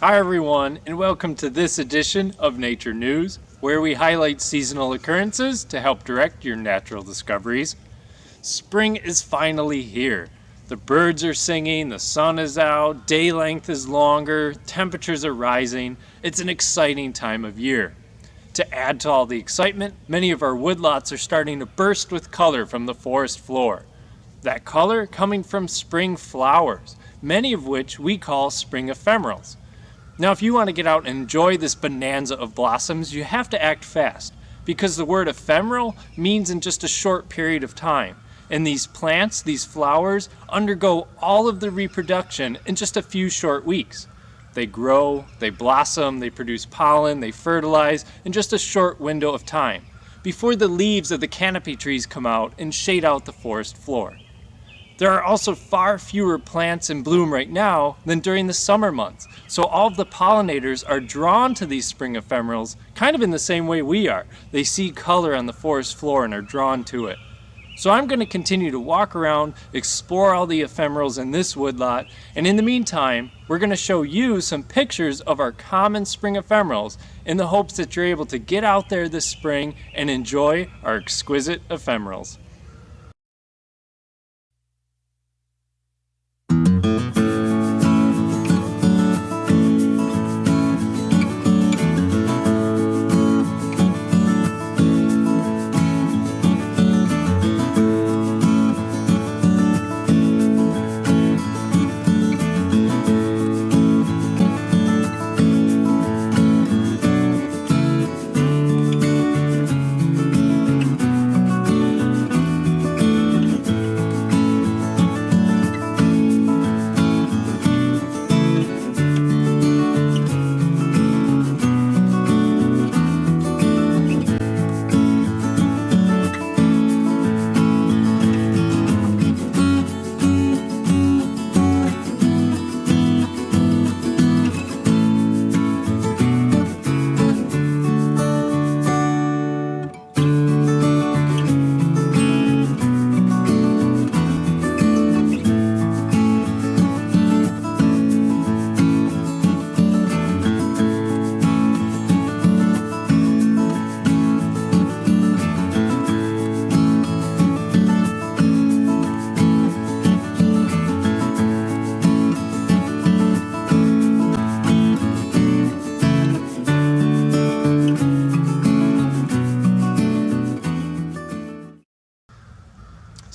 Hi everyone, and welcome to this edition of Nature News, where we highlight seasonal occurrences to help direct your natural discoveries. Spring is finally here. The birds are singing, the sun is out, day length is longer, temperatures are rising. It's an exciting time of year. To add to all the excitement, many of our woodlots are starting to burst with color from the forest floor. That color coming from spring flowers, many of which we call spring ephemerals. Now, if you want to get out and enjoy this bonanza of blossoms, you have to act fast, because the word ephemeral means in just a short period of time. And these plants, these flowers, undergo all of the reproduction in just a few short weeks. They grow, they blossom, they produce pollen, they fertilize in just a short window of time, before the leaves of the canopy trees come out and shade out the forest floor. There are also far fewer plants in bloom right now than during the summer months, so all of the pollinators are drawn to these spring ephemerals kind of in the same way we are. They see color on the forest floor and are drawn to it. So I'm going to continue to walk around, explore all the ephemerals in this woodlot, and in the meantime, we're going to show you some pictures of our common spring ephemerals in the hopes that you're able to get out there this spring and enjoy our exquisite ephemerals.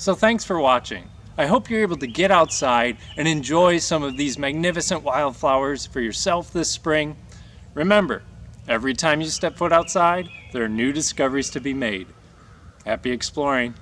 So thanks for watching. I hope you're able to get outside and enjoy some of these magnificent wildflowers for yourself this spring. Remember, every time you step foot outside, there are new discoveries to be made. Happy exploring!